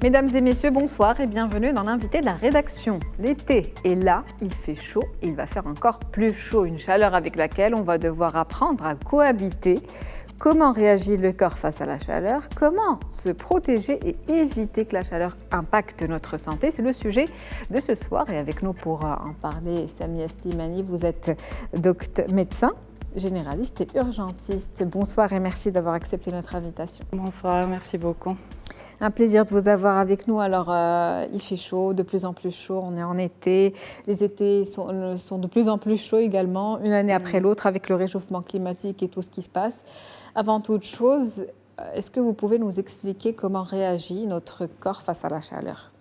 Mesdames et messieurs, bonsoir et bienvenue dans l'invité de la rédaction. L'été est là, il fait chaud et il va faire encore plus chaud, une chaleur avec laquelle on va devoir apprendre à cohabiter. Comment réagit le corps face à la chaleur? Comment se protéger et éviter que la chaleur impacte notre santé? C'est le sujet de ce soir et avec nous pour en parler, Samia Slimani, vous êtes médecin généraliste et urgentiste. Bonsoir et merci d'avoir accepté notre invitation. Bonsoir, merci beaucoup. Un plaisir de vous avoir avec nous. Alors, il fait chaud, de plus en plus chaud. On est en été. Les étés sont de plus en plus chauds également, une année après l'autre, avec le réchauffement climatique et tout ce qui se passe. Avant toute chose, est-ce que vous pouvez nous expliquer comment réagit notre corps face à la chaleur?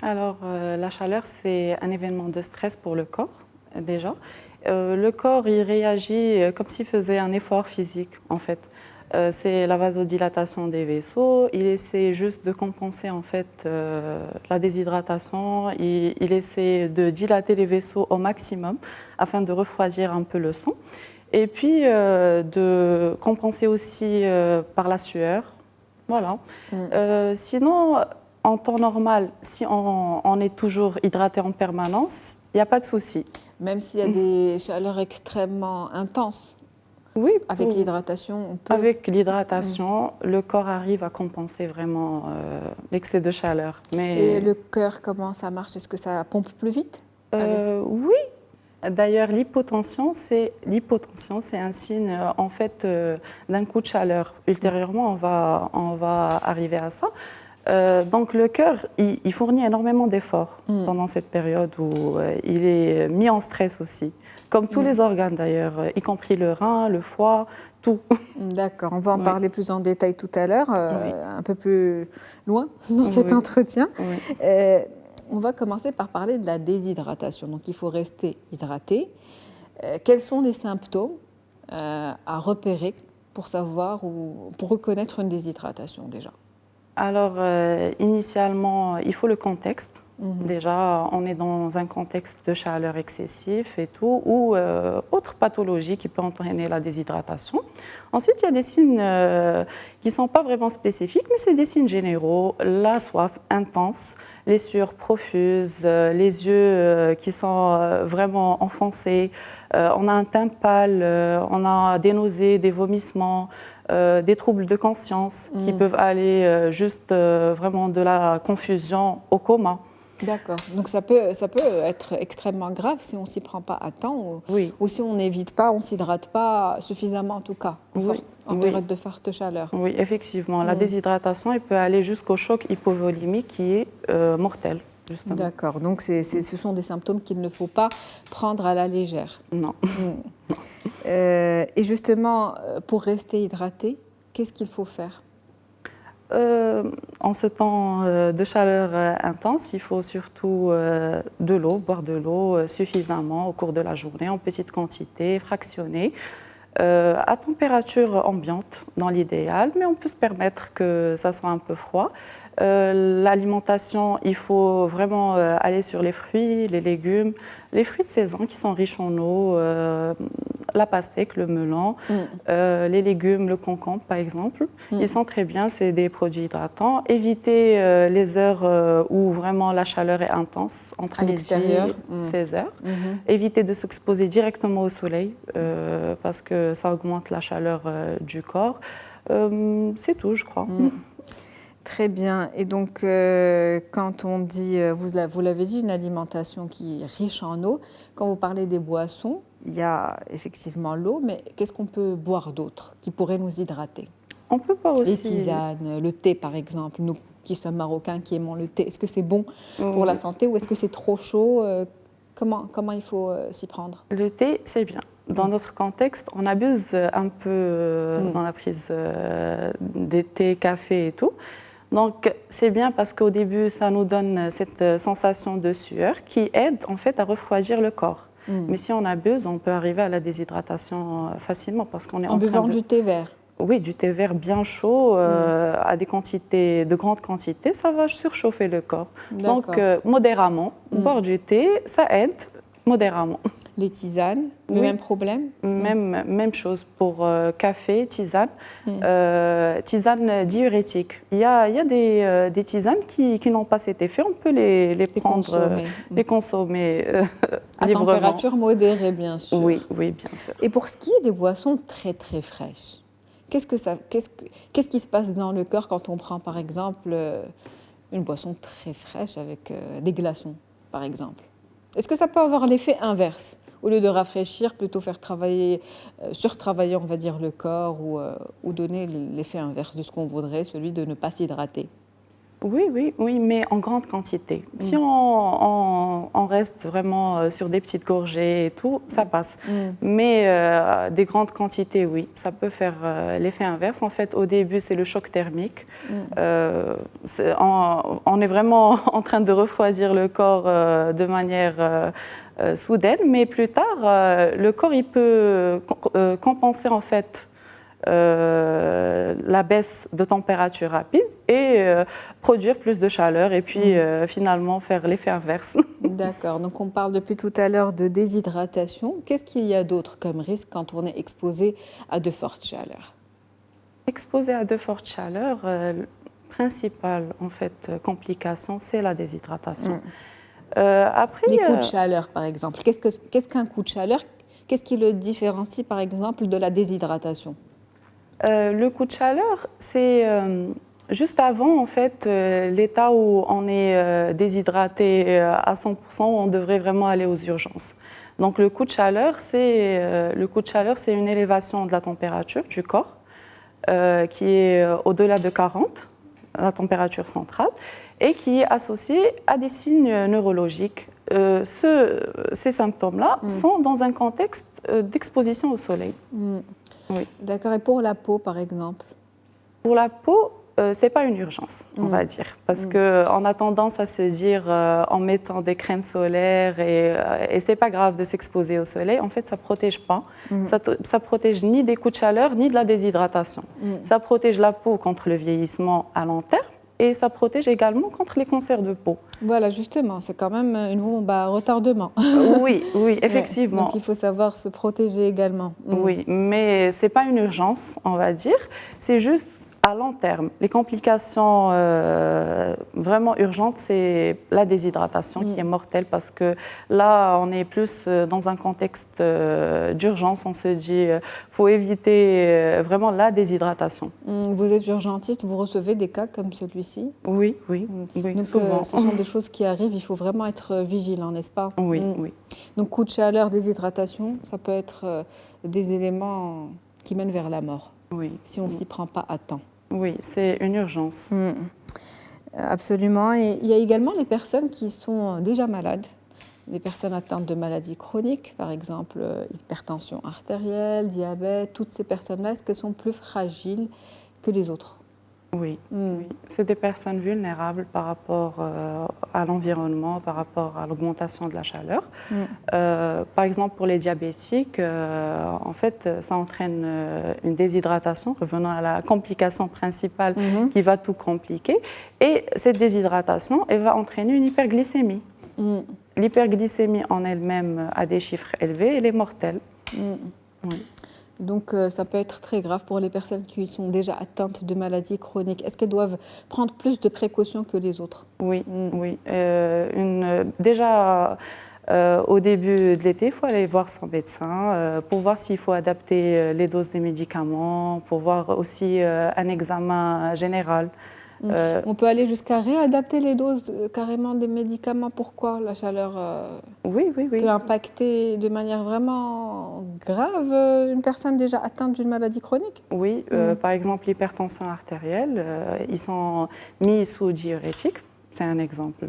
Alors, la chaleur, c'est un événement de stress pour le corps, déjà. Le corps, il réagit comme s'il faisait un effort physique, en fait. C'est la vasodilatation des vaisseaux. Il essaie juste de compenser en fait la déshydratation. Il essaie de dilater les vaisseaux au maximum afin de refroidir un peu le sang. Et puis de compenser aussi par la sueur. Voilà. Sinon, en temps normal, si on est toujours hydraté en permanence, il n'y a pas de souci. Même s'il y a des chaleurs extrêmement intenses? Oui, avec l'hydratation, on peut... Avec l'hydratation, le corps arrive à compenser vraiment l'excès de chaleur. Mais... Et le cœur, comment ça marche? Est-ce que ça pompe plus vite? Oui. D'ailleurs, l'hypotension, c'est un signe en fait d'un coup de chaleur. Ultérieurement, on va arriver à ça. Donc le cœur, il fournit énormément d'efforts pendant cette période où il est mis en stress aussi. Comme tous les organes d'ailleurs, y compris le rein, le foie, tout. D'accord, on va en parler plus en détail tout à l'heure, un peu plus loin dans cet entretien. On va commencer par parler de la déshydratation. Donc il faut rester hydraté. Quels sont les symptômes à repérer pour savoir ou pour reconnaître une déshydratation déjà? Alors, initialement, il faut le contexte. Déjà, on est dans un contexte de chaleur excessif et tout, ou autre pathologie qui peut entraîner la déshydratation. Ensuite, il y a des signes qui ne sont pas vraiment spécifiques, mais c'est des signes généraux. La soif intense, les sueurs profuses, les yeux qui sont vraiment enfoncés, on a un teint pâle, on a des nausées, des vomissements, des troubles de conscience qui peuvent aller juste vraiment de la confusion au coma. D'accord. Donc ça peut être extrêmement grave si on ne s'y prend pas à temps ou si on n'évite pas, on ne s'hydrate pas suffisamment en tout cas, en période de forte chaleur. Oui, effectivement. La déshydratation, elle peut aller jusqu'au choc hypovolimique qui est mortel. D'accord. Donc ce sont des symptômes qu'il ne faut pas prendre à la légère. Non. Et justement, pour rester hydraté, qu'est-ce qu'il faut faire? En ce temps de chaleur intense, il faut surtout de l'eau, boire de l'eau suffisamment au cours de la journée, en petite quantité, fractionnée, à température ambiante dans l'idéal, mais on peut se permettre que ça soit un peu froid. L'alimentation, il faut vraiment aller sur les fruits, les légumes, les fruits de saison qui sont riches en eau, la pastèque, le melon, les légumes, le concombre par exemple. Ils sont très bien, c'est des produits hydratants. Éviter les heures où vraiment la chaleur est intense, entre midi et 16 heures. Éviter de s'exposer directement au soleil parce que ça augmente la chaleur du corps. C'est tout, je crois. Très bien. Et donc, quand on dit, vous l'avez dit, une alimentation qui est riche en eau, quand vous parlez des boissons, il y a effectivement l'eau, mais qu'est-ce qu'on peut boire d'autre qui pourrait nous hydrater? On peut boire aussi... Les tisanes, le thé par exemple, nous qui sommes marocains, qui aimons le thé, est-ce que c'est bon pour la santé ou est-ce que c'est trop chaud? Comment il faut s'y prendre? Le thé, c'est bien. Dans notre contexte, on abuse un peu dans la prise des thés, café et tout. Donc, c'est bien parce qu'au début, ça nous donne cette sensation de sueur qui aide en fait à refroidir le corps. Mais si on abuse, on peut arriver à la déshydratation facilement parce qu'on est en buvant du thé vert. Oui, du thé vert bien chaud à des quantités, de grandes quantités, ça va surchauffer le corps. Donc, modérément, boire du thé, ça aide modérément. Les tisanes, le même problème? Même chose pour café, tisane, tisane diurétique. Il y a des tisanes qui n'ont pas cet effet, on peut les prendre, les consommer à librement. Température modérée, bien sûr. Oui, bien sûr. Et pour ce qui est des boissons très très fraîches, qu'est-ce qui se passe dans le corps quand on prend par exemple une boisson très fraîche avec des glaçons, par exemple? Est-ce que ça peut avoir l'effet inverse? Au lieu de rafraîchir, plutôt faire travailler, surtravailler, on va dire, le corps ou donner l'effet inverse de ce qu'on voudrait, celui de ne pas s'hydrater. Oui, mais en grande quantité. Si on reste vraiment sur des petites gorgées et tout, ça passe. Mais des grandes quantités, oui, ça peut faire l'effet inverse. En fait, au début, c'est le choc thermique. On est vraiment en train de refroidir le corps de manière soudaine, mais plus tard, le corps il peut compenser en fait la baisse de température rapide et produire plus de chaleur et puis finalement faire l'effet inverse. D'accord, donc on parle depuis tout à l'heure de déshydratation. Qu'est-ce qu'il y a d'autre comme risque quand on est exposé à de fortes chaleurs? Exposé à de fortes chaleurs, principale en fait complication, c'est la déshydratation. Après, les coups de chaleur, par exemple. Qu'est-ce qu'un coup de chaleur? Qu'est-ce qui le différencie, par exemple, de la déshydratation? Le coup de chaleur, c'est juste avant, en fait, l'état où on est déshydraté à 100%, où on devrait vraiment aller aux urgences. Donc, le coup de chaleur, c'est une élévation de la température du corps qui est au-delà de 40, la température centrale, et qui est associée à des signes neurologiques. Ces symptômes-là sont dans un contexte d'exposition au soleil. Oui. D'accord. Et pour la peau, par exemple? Pour la peau, ce n'est pas une urgence, on va dire. Parce qu'on a tendance à se dire, en mettant des crèmes solaires, et ce n'est pas grave de s'exposer au soleil, en fait, ça ne protège pas. Ça ne protège ni des coups de chaleur, ni de la déshydratation. Ça protège la peau contre le vieillissement à long terme. Et ça protège également contre les cancers de peau. Voilà, justement, c'est quand même une bombe à retardement. Oui, effectivement. Donc il faut savoir se protéger également. Oui, mais ce n'est pas une urgence, on va dire. C'est juste à long terme. Les complications vraiment urgentes, c'est la déshydratation qui est mortelle parce que là, on est plus dans un contexte d'urgence. On se dit qu'il faut éviter vraiment la déshydratation. Vous êtes urgentiste, vous recevez des cas comme celui-ci? Oui, Donc, souvent. Ce sont des choses qui arrivent, il faut vraiment être vigilant, n'est-ce pas? Oui. Donc coup de chaleur, déshydratation, ça peut être des éléments qui mènent vers la mort si on ne s'y prend pas à temps. Oui, c'est une urgence. Absolument. Et il y a également les personnes qui sont déjà malades, les personnes atteintes de maladies chroniques, par exemple hypertension artérielle, diabète. Toutes ces personnes-là, est-ce qu'elles sont plus fragiles que les autres? Oui. C'est des personnes vulnérables par rapport à l'environnement, par rapport à l'augmentation de la chaleur. Par exemple, pour les diabétiques, en fait, ça entraîne une déshydratation, revenant à la complication principale qui va tout compliquer. Et cette déshydratation, elle va entraîner une hyperglycémie. L'hyperglycémie en elle-même a des chiffres élevés, elle est mortelle. Donc, ça peut être très grave pour les personnes qui sont déjà atteintes de maladies chroniques. Est-ce qu'elles doivent prendre plus de précautions que les autres? Oui. Déjà, au début de l'été, il faut aller voir son médecin pour voir s'il faut adapter les doses des médicaments, pour voir aussi un examen général. On peut aller jusqu'à réadapter les doses carrément des médicaments. Pourquoi la chaleur peut impacter de manière vraiment grave une personne déjà atteinte d'une maladie chronique? Oui, par exemple l'hypertension artérielle, ils sont mis sous diurétiques. C'est un exemple.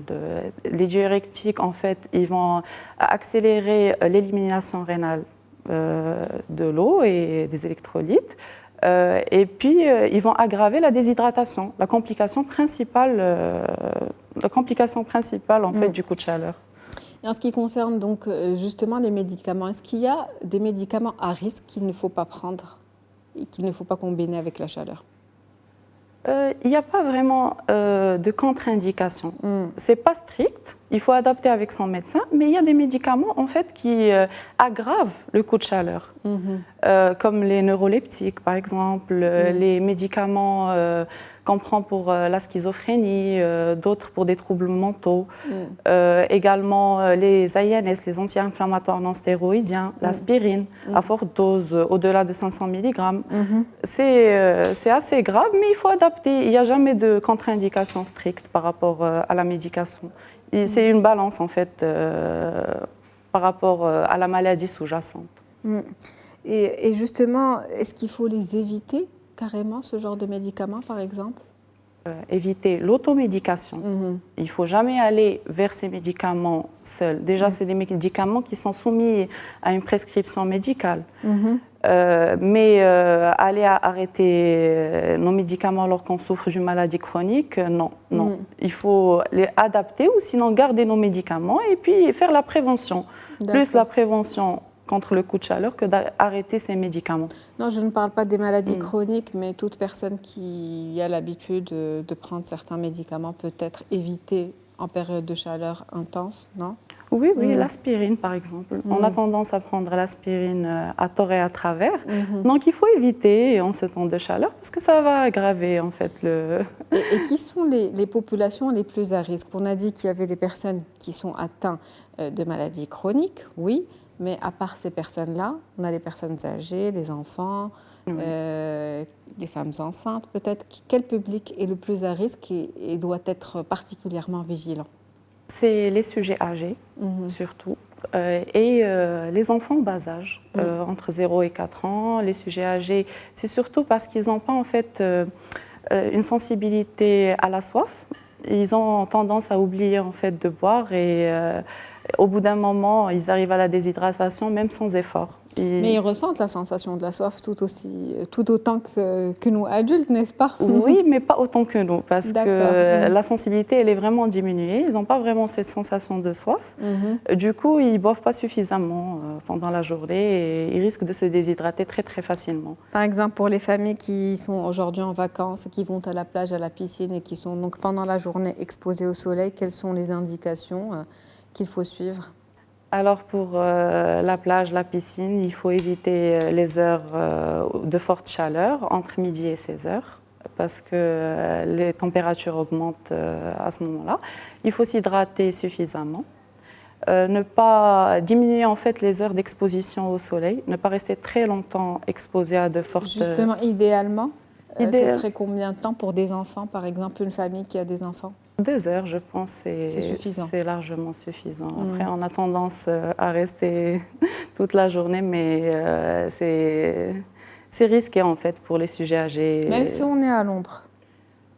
Les diurétiques, en fait, ils vont accélérer l'élimination rénale de l'eau et des électrolytes. Et puis, ils vont aggraver la déshydratation, la complication principale en fait, du coup de chaleur. Et en ce qui concerne donc justement les médicaments, est-ce qu'il y a des médicaments à risque qu'il ne faut pas prendre et qu'il ne faut pas combiner avec la chaleur? Il n'y a pas vraiment de contre-indication. C'est pas strict, il faut adapter avec son médecin, mais il y a des médicaments en fait qui aggravent le coup de chaleur, comme les neuroleptiques par exemple, les médicaments qu'on prend pour la schizophrénie, d'autres pour des troubles mentaux, également les AINS, les anti-inflammatoires non stéroïdiens, l'aspirine à forte dose, au-delà de 500 mg. C'est assez grave, mais il faut adapter. Il n'y a jamais de contre-indication stricte par rapport à la médication. C'est une balance en fait par rapport à la maladie sous-jacente. Et justement, est-ce qu'il faut les éviter carrément, ce genre de médicaments, par exemple? Éviter l'automédication. Il ne faut jamais aller vers ces médicaments seuls. Déjà, c'est des médicaments qui sont soumis à une prescription médicale. Mais aller arrêter nos médicaments alors qu'on souffre d'une maladie chronique, non. Il faut les adapter ou sinon garder nos médicaments et puis faire la prévention. Plus la prévention contre le coup de chaleur que d'arrêter ces médicaments. Non, je ne parle pas des maladies chroniques, mais toute personne qui a l'habitude de prendre certains médicaments peut être évitée en période de chaleur intense, non? Oui, l'aspirine par exemple. On a tendance à prendre l'aspirine à tort et à travers. Donc il faut éviter en ce temps de chaleur parce que ça va aggraver en fait le... Et qui sont les populations les plus à risque? On a dit qu'il y avait des personnes qui sont atteintes de maladies chroniques, oui. Mais à part ces personnes-là, on a les personnes âgées, les enfants, les femmes enceintes peut-être. Quel public est le plus à risque et doit être particulièrement vigilant? C'est les sujets âgés, surtout, et les enfants bas âge, entre 0 et 4 ans. Les sujets âgés, c'est surtout parce qu'ils n'ont pas en fait une sensibilité à la soif. Ils ont tendance à oublier en fait de boire et au bout d'un moment, ils arrivent à la déshydratation même sans effort. Mais ils ressentent la sensation de la soif tout autant que nous adultes, n'est-ce pas? Oui, mais pas autant que nous, parce que la sensibilité, elle est vraiment diminuée. Ils n'ont pas vraiment cette sensation de soif. Du coup, ils ne boivent pas suffisamment pendant la journée et ils risquent de se déshydrater très, très facilement. Par exemple, pour les familles qui sont aujourd'hui en vacances, qui vont à la plage, à la piscine et qui sont donc pendant la journée exposées au soleil, quelles sont les indications qu'il faut suivre? Alors pour la plage, la piscine, il faut éviter les heures de forte chaleur, entre midi et 16 heures, parce que les températures augmentent à ce moment-là. Il faut s'hydrater suffisamment. Ne pas diminuer en fait les heures d'exposition au soleil, ne pas rester très longtemps exposé à de fortes... Justement, idéalement, ce serait combien de temps pour des enfants, par exemple, une famille qui a des enfants? 2 heures, je pense, c'est largement suffisant. Après, on a tendance à rester toute la journée, mais c'est risqué en fait pour les sujets âgés. Même si on est à l'ombre?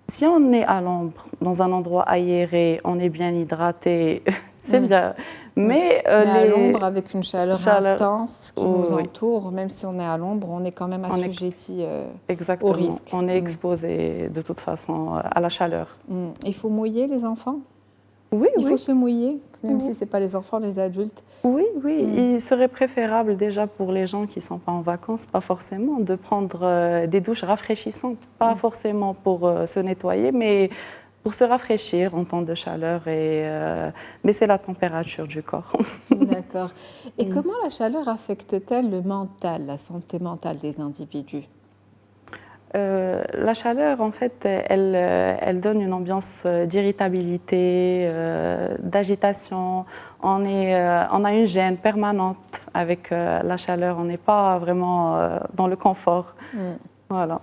Si on est à l'ombre, dans un endroit aéré, on est bien hydraté, c'est bien. Mais à l'ombre, avec une chaleur intense qui nous entoure, même si on est à l'ombre, on est quand même assujetti au risque. On est exposé de toute façon à la chaleur. Il faut mouiller les enfants? Oui, Il faut se mouiller, même si ce n'est pas les enfants, les adultes? Oui. Il serait préférable déjà pour les gens qui ne sont pas en vacances, pas forcément, de prendre des douches rafraîchissantes. Pas forcément pour se nettoyer, mais pour se rafraîchir en temps de chaleur et baisser la température du corps. D'accord. Et comment la chaleur affecte-t-elle le mental, la santé mentale des individus? La chaleur, en fait, elle donne une ambiance d'irritabilité, d'agitation. On a une gêne permanente avec la chaleur. On n'est pas vraiment dans le confort. Voilà.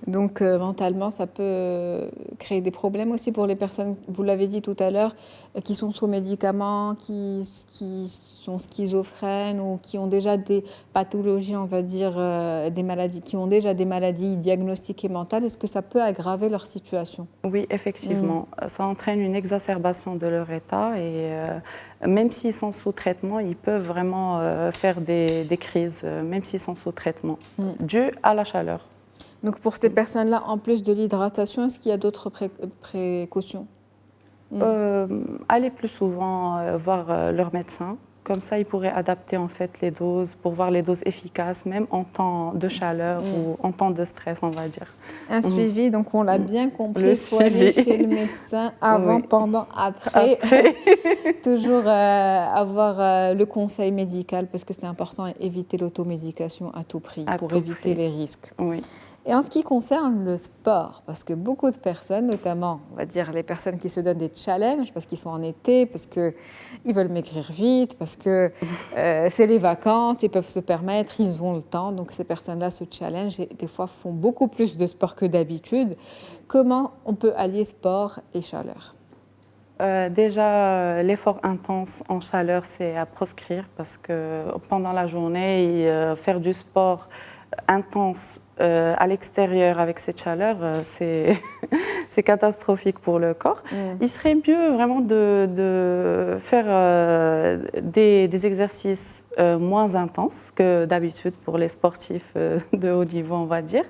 Donc, mentalement, ça peut créer des problèmes aussi pour les personnes, vous l'avez dit tout à l'heure, qui sont sous médicaments, qui sont schizophrènes ou qui ont déjà des pathologies, on va dire, des maladies, qui ont déjà des maladies diagnostiquées mentales. Est-ce que ça peut aggraver leur situation? Oui, effectivement. Ça entraîne une exacerbation de leur état et même s'ils sont sous traitement, ils peuvent vraiment faire des crises, même s'ils sont sous traitement, dû à la chaleur. Donc pour ces personnes-là, en plus de l'hydratation, est-ce qu'il y a d'autres précautions? Aller plus souvent voir leur médecin Comme ça, ils pourraient adapter en fait les doses pour voir les doses efficaces, même en temps de chaleur ou en temps de stress, on va dire. Un suivi, donc on l'a bien compris, il faut aller chez le médecin avant, pendant, après. Toujours avoir le conseil médical parce que c'est important, éviter l'automédication à tout prix pour éviter les risques. Oui. Et en ce qui concerne le sport, parce que beaucoup de personnes, notamment, on va dire les personnes qui se donnent des challenges, parce qu'ils sont en été, parce qu'ils veulent maigrir vite, parce que c'est les vacances, ils peuvent se permettre, ils ont le temps. Donc ces personnes-là se challengent et des fois font beaucoup plus de sport que d'habitude. Comment on peut allier sport et chaleur ? Déjà, l'effort intense en chaleur, c'est à proscrire parce que pendant la journée, faire du sport intense à l'extérieur avec cette chaleur, c'est catastrophique pour le corps. Il serait mieux vraiment de faire des exercices moins intenses que d'habitude pour les sportifs de haut niveau, on va dire.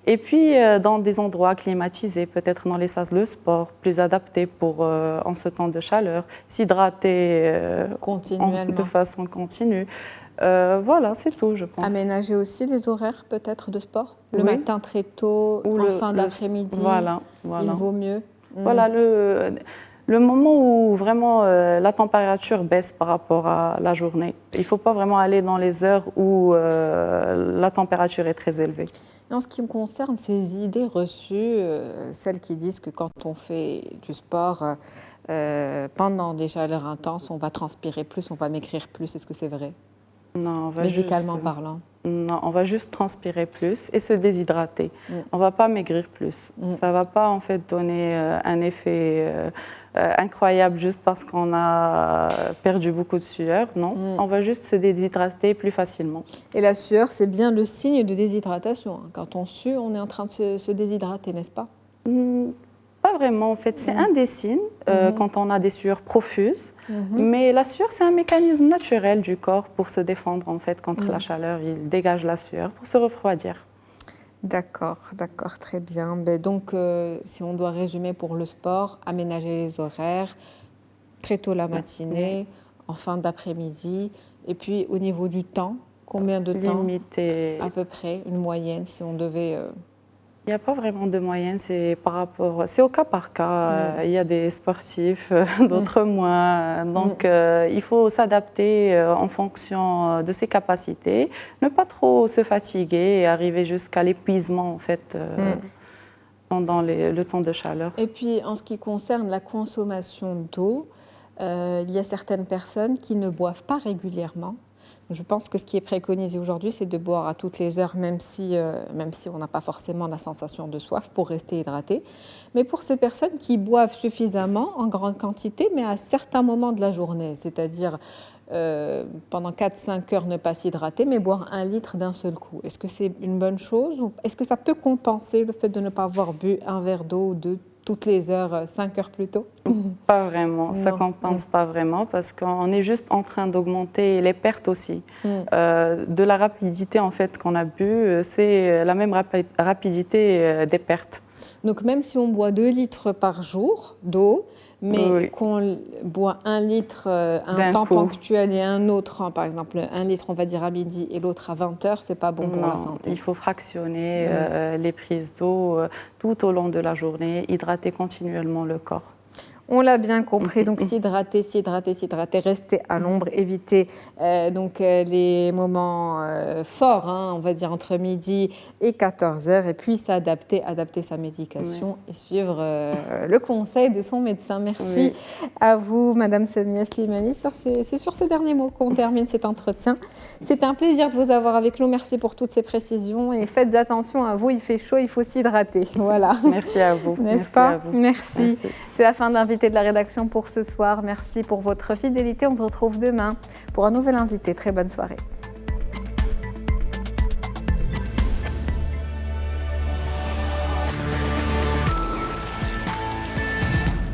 Et puis, dans des endroits climatisés, peut-être dans les salles de sport, plus adaptés pour, en ce temps de chaleur, s'hydrater de façon continue. Voilà, c'est tout, je pense. Aménager aussi les horaires peut-être de sport, le matin très tôt ou en fin d'après-midi. Voilà. Il vaut mieux. Voilà, le moment où vraiment la température baisse par rapport à la journée. Il ne faut pas vraiment aller dans les heures où la température est très élevée. En ce qui me concerne, ces idées reçues, celles qui disent que quand on fait du sport pendant des chaleurs intenses, on va transpirer plus, on va maigrir plus, est-ce que c'est vrai ? Non, médicalement parlant. Non, on va juste transpirer plus et se déshydrater. On ne va pas maigrir plus. Ça ne va pas en fait donner un effet incroyable juste parce qu'on a perdu beaucoup de sueur. Non, on va juste se déshydrater plus facilement. Et la sueur, c'est bien le signe de déshydratation. Quand on sue, on est en train de se déshydrater, n'est-ce pas ? Pas vraiment, en fait. C'est un des signes quand on a des sueurs profuses. Mais la sueur, c'est un mécanisme naturel du corps pour se défendre en fait contre la chaleur. Il dégage la sueur pour se refroidir. D'accord, très bien. Donc, si on doit résumer pour le sport, aménager les horaires, très tôt la matinée, en fin d'après-midi. Et puis, au niveau du temps, combien de temps ? Limité. À peu près, une moyenne, si on devait... Il n'y a pas vraiment de moyenne, c'est au cas par cas. Il y a des sportifs, d'autres moins. Donc, il faut s'adapter en fonction de ses capacités, ne pas trop se fatiguer et arriver jusqu'à l'épuisement en fait pendant le temps de chaleur. Et puis, en ce qui concerne la consommation d'eau, il y a certaines personnes qui ne boivent pas régulièrement. Je pense que ce qui est préconisé aujourd'hui, c'est de boire à toutes les heures, même si on n'a pas forcément la sensation de soif pour rester hydraté. Mais pour ces personnes qui boivent suffisamment, en grande quantité, mais à certains moments de la journée, c'est-à-dire pendant 4-5 heures ne pas s'hydrater, mais boire 1 litre d'un seul coup. Est-ce que c'est une bonne chose ou est-ce que ça peut compenser le fait de ne pas avoir bu un verre d'eau ou deux toutes les heures, 5 heures plus tôt ? Pas vraiment, ça ne compense pas vraiment parce qu'on est juste en train d'augmenter les pertes aussi. De la rapidité en fait qu'on a bu, c'est la même rapidité des pertes. Donc même si on boit 2 litres par jour d'eau, mais qu'on boit 1 litre un temps ponctuel et un autre, par exemple 1 litre on va dire à midi et l'autre à 20 heures, c'est pas bon pour la santé. Il faut fractionner les prises d'eau tout au long de la journée, hydrater continuellement le corps. On l'a bien compris, donc s'hydrater, rester à l'ombre, éviter les moments forts, on va dire entre midi et 14 heures, et puis adapter sa médication et suivre le conseil de son médecin. Merci à vous, Madame Samia Slimani. C'est sur ces derniers mots qu'on termine cet entretien. C'était un plaisir de vous avoir avec nous. Merci pour toutes ces précisions et faites attention à vous, il fait chaud, il faut s'hydrater. Voilà. Merci à vous. N'est-ce pas ? Merci. C'est la fin de l'invité de la rédaction pour ce soir. Merci pour votre fidélité. On se retrouve demain pour un nouvel invité. Très bonne soirée.